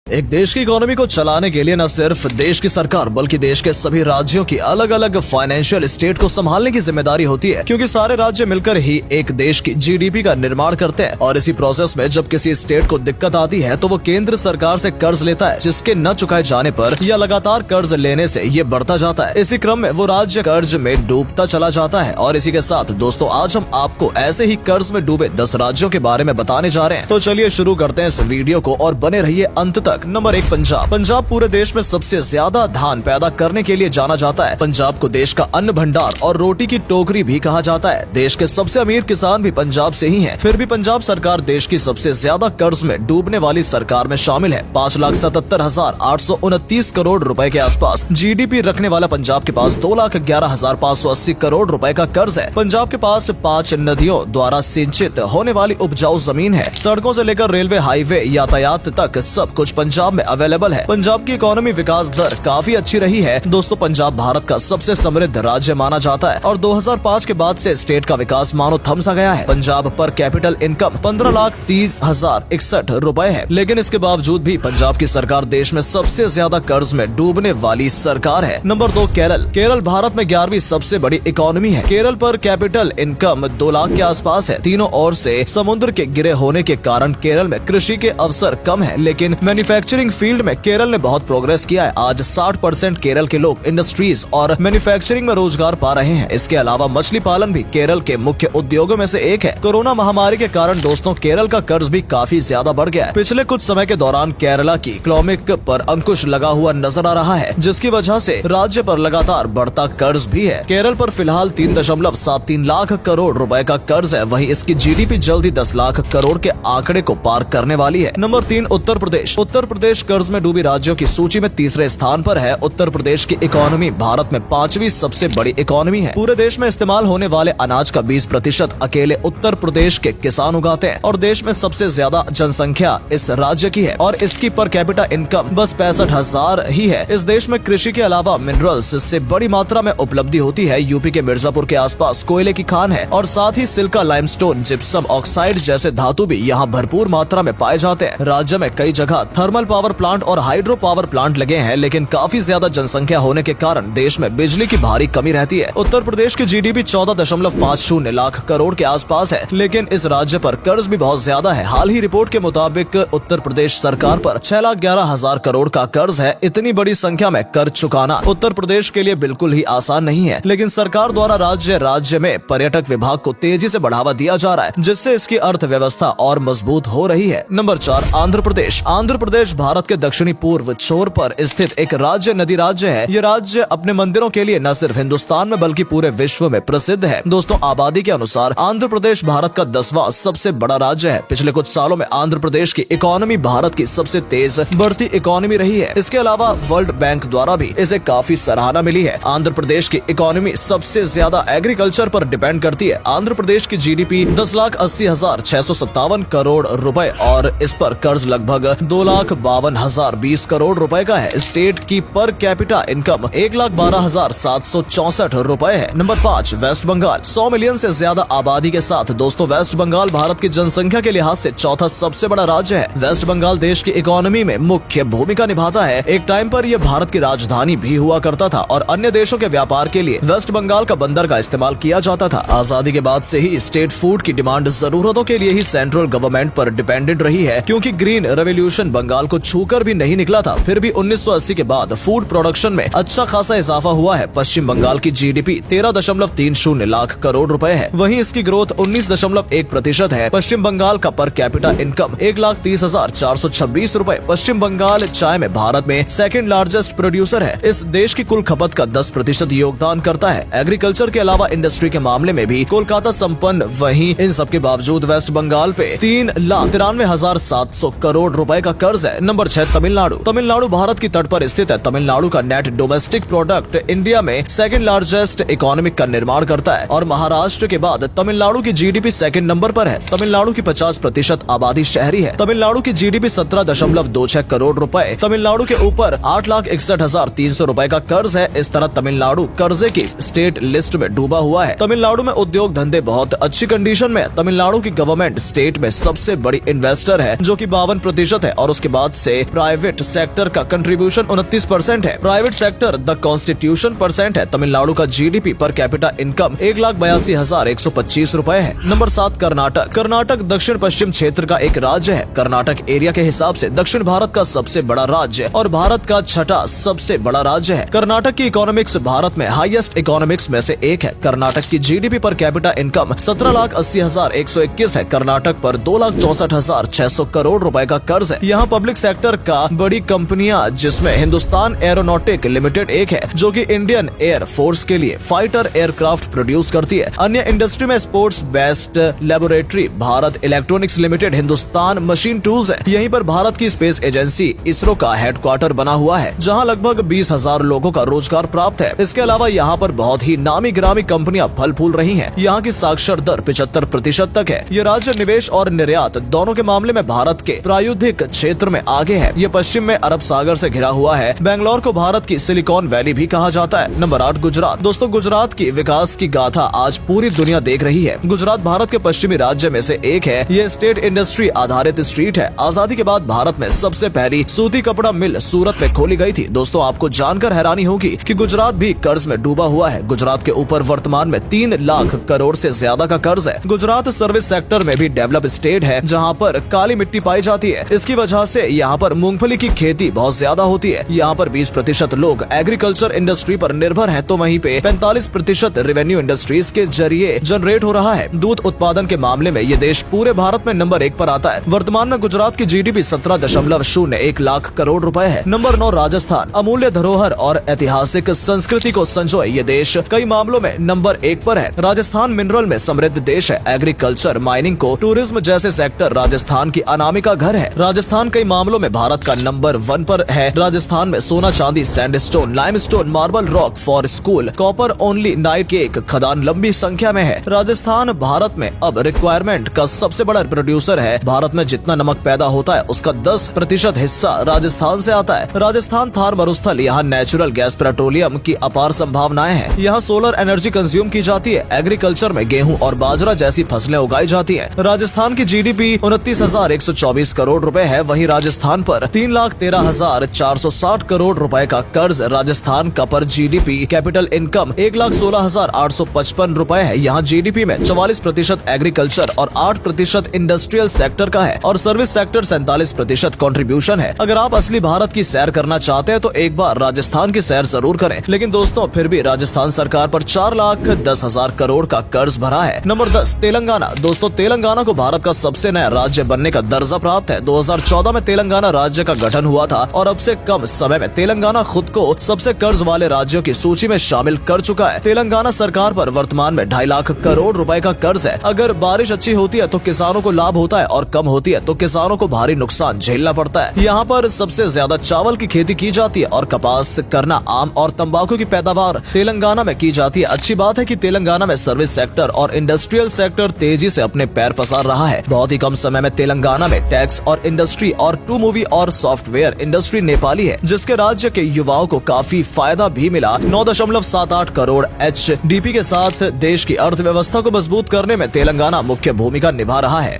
एक देश की इकोनॉमी को चलाने के लिए न सिर्फ देश की सरकार बल्कि देश के सभी राज्यों की अलग अलग फाइनेंशियल स्टेट को संभालने की जिम्मेदारी होती है, क्योंकि सारे राज्य मिलकर ही एक देश की जीडीपी का निर्माण करते हैं। और इसी प्रोसेस में जब किसी स्टेट को दिक्कत आती है तो वो केंद्र सरकार से कर्ज लेता है, जिसके न चुकाए जाने पर या लगातार कर्ज लेने से ये बढ़ता जाता है। इसी क्रम में वो राज्य कर्ज में डूबता चला जाता है। और इसी के साथ दोस्तों, आज हम आपको ऐसे ही कर्ज में डूबे 10 राज्यों के बारे में बताने जा रहे हैं। तो चलिए शुरू करते हैं इस वीडियो को और बने रहिए अंत तक। नंबर 1, पंजाब। पंजाब पूरे देश में सबसे ज्यादा धान पैदा करने के लिए जाना जाता है। पंजाब को देश का अन्न भंडार और रोटी की टोकरी भी कहा जाता है। देश के सबसे अमीर किसान भी पंजाब से ही हैं। फिर भी पंजाब सरकार देश की सबसे ज्यादा कर्ज में डूबने वाली सरकार में शामिल है। 5,77,829 करोड़ रुपए के आसपास जीडीपी रखने वाला पंजाब के पास 2,11,580 करोड़ रुपए का कर्ज है। पंजाब के पास 5 नदियों द्वारा सिंचित होने वाली उपजाऊ जमीन है। सड़कों से लेकर रेलवे, हाईवे, यातायात तक सब कुछ पंजाब में अवेलेबल है। पंजाब की इकोनॉमी विकास दर काफी अच्छी रही है। दोस्तों, पंजाब भारत का सबसे समृद्ध राज्य माना जाता है और 2005 के बाद से स्टेट का विकास मानो थम सा गया है। पंजाब पर कैपिटल इनकम 15,30,061 रुपए है, लेकिन इसके बावजूद भी पंजाब की सरकार देश में सबसे ज्यादा कर्ज में डूबने वाली सरकार है। नंबर 2, केरल। केरल भारत में 11वीं सबसे बड़ी इकोनॉमी है। केरल पर कैपिटल इनकम 2 लाख के आसपास है। तीनों ओर से समुद्र के घिरे होने के कारण केरल में कृषि के अवसर कम है, लेकिन मैन्युफैक्चरिंग फील्ड में केरल ने बहुत प्रोग्रेस किया है। आज 60% केरल के लोग इंडस्ट्रीज और मैन्युफैक्चरिंग में रोजगार पा रहे हैं। इसके अलावा मछली पालन भी केरल के मुख्य उद्योगों में से एक है। कोरोना महामारी के कारण दोस्तों, केरल का कर्ज भी काफी ज्यादा बढ़ गया है। पिछले कुछ समय के दौरान केरला की इकोनॉमिक पर अंकुश लगा हुआ नजर आ रहा है, जिसकी वजह से राज्य पर लगातार बढ़ता कर्ज भी है। केरल पर फिलहाल 3.73 लाख करोड़ रुपए का कर्ज है। वहीं इसकी जीडीपी जल्दी 10 लाख करोड़ के आंकड़े को पार करने वाली है। नंबर 3, उत्तर प्रदेश। उत्तर प्रदेश कर्ज में डूबी राज्यों की सूची में तीसरे स्थान पर है। उत्तर प्रदेश की इकोनॉमी भारत में 5वीं सबसे बड़ी इकोनॉमी है। पूरे देश में इस्तेमाल होने वाले अनाज का 20% अकेले उत्तर प्रदेश के किसान उगाते हैं और देश में सबसे ज्यादा जनसंख्या इस राज्य की है और इसकी पर कैपिटा इनकम बस 65,000 ही है। इस देश में कृषि के अलावा मिनरल्स से बड़ी मात्रा में उपलब्धि होती है। यूपी के मिर्जापुर के आसपास कोयले की खान है और साथ ही सिल्का, लाइमस्टोन, जिप्सम ऑक्साइड जैसे धातु भी यहाँ भरपूर मात्रा में पाए जाते हैं। राज्य में कई जगह थर्मल पावर प्लांट और हाइड्रो पावर प्लांट लगे हैं, लेकिन काफी ज्यादा जनसंख्या होने के कारण देश में बिजली की भारी कमी रहती है। उत्तर प्रदेश की जीडीपी 14.50 लाख करोड़ के आसपास है, लेकिन इस राज्य पर कर्ज भी बहुत ज्यादा है। हाल ही रिपोर्ट के मुताबिक उत्तर प्रदेश सरकार पर 6,11,000 करोड़ का कर्ज है। इतनी बड़ी संख्या में कर्ज चुकाना उत्तर प्रदेश के लिए बिल्कुल ही आसान नहीं है, लेकिन सरकार द्वारा राज्य में पर्यटक विभाग को तेजी से बढ़ावा दिया जा रहा है, जिससे इसकी अर्थव्यवस्था और मजबूत हो रही है। नंबर 4, आंध्र प्रदेश। आंध्र प्रदेश भारत के दक्षिणी पूर्व छोर पर स्थित एक नदी राज्य है। ये राज्य अपने मंदिरों के लिए न सिर्फ हिंदुस्तान में बल्कि पूरे विश्व में प्रसिद्ध है। दोस्तों, आबादी के अनुसार आंध्र प्रदेश भारत का 10वां सबसे बड़ा राज्य है। पिछले कुछ सालों में आंध्र प्रदेश की इकोनॉमी भारत की सबसे तेज बढ़ती इकोनॉमी रही है। इसके अलावा वर्ल्ड बैंक द्वारा भी इसे काफी सराहना मिली है। आंध्र प्रदेश की इकोनॉमी सबसे ज्यादा एग्रीकल्चर पर डिपेंड करती है। आंध्र प्रदेश की जीडीपी 10,80,657 करोड़ रुपए और इस पर कर्ज लगभग 2,52,020 करोड़ रुपए का है। स्टेट की पर कैपिटा इनकम 1,12,764 रुपए है। Number 5, waste Bengal. 100 मिलियन से ज्यादा आबादी के साथ दोस्तों, वेस्ट बंगाल भारत की जनसंख्या के लिहाज से चौथा सबसे बड़ा राज्य है। वेस्ट बंगाल देश की इकोनॉमी में मुख्य भूमिका निभाता है। एक टाइम पर यह भारत की राजधानी भी हुआ करता था और अन्य देशों के व्यापार के लिए वेस्ट बंगाल का बंदर का इस्तेमाल किया जाता था। आजादी के बाद से ही स्टेट फूड की डिमांड जरूरतों के लिए ही सेंट्रल गवर्नमेंट पर डिपेंडेंट रही है, क्योंकि ग्रीन रेवोल्यूशन बंगाल को छूकर भी नहीं निकला था। फिर भी 1980 के बाद फूड प्रोडक्शन में अच्छा खासा इजाफा हुआ है। पश्चिम बंगाल की जीडीपी 13.30 लाख करोड़ रुपए है। वहीं इसकी ग्रोथ 19.1% है। पश्चिम बंगाल का पर कैपिटा इनकम 1,30,426 रुपए। पश्चिम बंगाल चाय में भारत में सेकंड लार्जेस्ट प्रोड्यूसर है। इस देश की कुल खपत का 10% योगदान करता है। एग्रीकल्चर के अलावा इंडस्ट्री के मामले में भी कोलकाता संपन्न। वहीं इन सब के बावजूद वेस्ट बंगाल पे 3,93,700 करोड़ रुपए का कर्ज है। नंबर 6, तमिलनाडु। तमिलनाडु भारत की तट पर स्थित है। तमिलनाडु का नेट डोमेस्टिक प्रोडक्ट इंडिया में सेकंड लार्जेस्ट इकोनॉमिक का निर्माण करता है और महाराष्ट्र के बाद तमिलनाडु की जीडीपी सेकंड नंबर पर है। तमिलनाडु की 50% आबादी शहरी है। तमिलनाडु की जीडीपी 17.26 करोड़ रुपए। तमिलनाडु के ऊपर 8,61,300 रुपए का कर्ज है। इस तरह तमिलनाडु कर्जे की स्टेट लिस्ट में डूबा हुआ है। तमिलनाडु में उद्योग धंधे बहुत अच्छी कंडीशन में। तमिलनाडु की गवर्नमेंट स्टेट में सबसे बड़ी इन्वेस्टर है, जो कि 52% है और उसके बाद से प्राइवेट सेक्टर का कंट्रीब्यूशन 29% है। Private sector the constitution percent है। तमिलनाडु का जीडीपी पर कैपिटा इनकम 1,82,125 रुपए है। नंबर 7 कर्नाटक। कर्नाटक दक्षिण पश्चिम क्षेत्र का एक राज्य है। कर्नाटक एरिया के हिसाब से दक्षिण भारत का सबसे बड़ा राज्य और भारत का छठा सबसे बड़ा राज्य है। कर्नाटक की इकोनॉमिक्स भारत में हाईएस्ट इकोनॉमिक्स में से एक है। कर्नाटक की जीडीपी पर कैपिटा इनकम 17,80,121 है। कर्नाटक पर 2,64,600 करोड़ रुपए का कर्ज है। यहाँ पब्लिक सेक्टर का बड़ी कंपनियां जिसमें हिंदुस्तान एरोनॉटिक लिमिटेड एक है, जो कि इंडियन एयर फोर्स के लिए फाइटर एयरक्राफ्ट प्रोड्यूस करती है। अन्य इंडस्ट्री में sports based laboratory Bharat electronics limited, Hindustan machine tools है। यहीं पर भारत की स्पेस एजेंसी इसरो का हेडक्वार्टर बना हुआ है, जहां लगभग 20,000 लोगों का रोजगार प्राप्त है। इसके अलावा यहाँ पर बहुत ही नामी गिरामी कंपनियां फल फूल रही हैं। यहाँ की साक्षर दर 75% तक है। ये राज्य निवेश और निर्यात दोनों के मामले में भारत के प्रायुधिक क्षेत्र में आगे है। ये पश्चिम में अरब सागर से घिरा हुआ है। बेंगलोर को भारत की सिलिकॉन वैली भी कहा जाता है। नंबर 8 गुजरात। दोस्तों, गुजरात की विकास की गाथा आज पूरी दुनिया देख रही है। गुजरात भारत के पश्चिमी राज्य में से एक है। ये स्टेट इंडस्ट्री आधारित स्ट्रीट है। आजादी के बाद भारत में सबसे पहली सूती कपड़ा मिल सूरत में खोली गई थी। दोस्तों, आपको जानकर हैरानी होगी कि गुजरात भी कर्ज में डूबा हुआ है। गुजरात के ऊपर वर्तमान में 3 लाख करोड़ से ज्यादा का कर्ज है। गुजरात सर्विस सेक्टर में भी डेवलप स्टेट है, जहाँ पर काली मिट्टी पाई जाती है। इसकी वजह से यहाँ पर मूंगफली की खेती बहुत ज्यादा होती है। यहाँ पर 20% लोग एग्रीकल्चर इंडस्ट्री पर निर्भर हैं, तो वहीं पे 45% रेवेन्यू इंडस्ट्रीज के जरिए जनरेट हो रहा है। दूध उत्पादन के मामले में ये देश पूरे भारत में नंबर 1 पर आता है। वर्तमान में गुजरात की जीडीपी 17.01 लाख करोड़ रुपए है। नंबर 9 राजस्थान। अमूल्य धरोहर और ऐतिहासिक संस्कृति को संजोए ये देश कई मामलों में नंबर 1 पर है। राजस्थान मिनरल में समृद्ध देश है। एग्रीकल्चर, माइनिंग को टूरिज्म जैसे सेक्टर राजस्थान की अनामिका घर है। राजस्थान कई मामलों में भारत का नंबर 1 पर है। राजस्थान में सोना, चांदी, sandstone, limestone, marble rock for school, copper only night cake खदान लंबी संख्या में है। राजस्थान भारत में अब रिक्वायरमेंट का सबसे बड़ा प्रोड्यूसर है। भारत में जितना नमक पैदा होता है उसका 10% हिस्सा राजस्थान से आता है। राजस्थान थार मरुस्थल, यहाँ नेचुरल गैस पेट्रोलियम की अपार संभावनाएं हैं। यहाँ सोलर एनर्जी कंज्यूम की जाती है। एग्रीकल्चर में गेहूं और बाजरा जैसी फसलें उगाई जाती हैं। राजस्थान की जीडीपी 29,124 करोड़ रुपए है। वहीं राजस्थान पर 3,13,460 करोड़ रुपए का कर्ज। राजस्थान का पर जीडीपी कैपिटल इनकम 1,16,855 रुपए है। यहाँ जीडीपी में 44% एग्रीकल्चर और 8% इंडस्ट्रियल सेक्टर का है और सर्विस सेक्टर 47% कंट्रीब्यूशन है। अगर आप असली भारत की सैर करना चाहते हैं तो एक बार राजस्थान की सैर जरूर करें। लेकिन दोस्तों, फिर भी राजस्थान सरकार पर 4,10,000 करोड़ का कर्ज भरा है। नंबर 10 तेलंगाना। दोस्तों, तेलंगाना को भारत का सबसे नया राज्य बनने का दर्जा प्राप्त है। 2014 में तेलंगाना राज्य का गठन हुआ था और अब से कम समय में तेलंगाना खुद को सबसे कर्ज वाले राज्यों की सूची में शामिल कर चुका है। तेलंगाना सरकार पर वर्तमान में 2.5 लाख करोड़ रुपए का कर्ज है। अगर बारिश अच्छी होती है तो किसानों को लाभ होता है और कम होती है तो किसानों को भारी नुकसान झेलना पड़ता है। यहाँ पर सबसे ज्यादा चावल की खेती की जाती है और कपास, गन्ना, आम और तंबाकू की पैदावार तेलंगाना में की जाती है। अच्छी बात है कि तेलंगाना में सर्विस सेक्टर और इंडस्ट्रियल सेक्टर तेजी से अपने पैर पसार रहा है। बहुत ही कम समय में तेलंगाना में टैक्स और इंडस्ट्री और टू मूवी और सॉफ्टवेयर इंडस्ट्री नेपाली है, जिसके राज्य के युवाओं को काफी फायदा भी मिला। 9.78 करोड़ HDP के साथ देश की अर्थव्यवस्था को मजबूत करने में तेलंगाना मुख्य भूमिका निभा रहा है।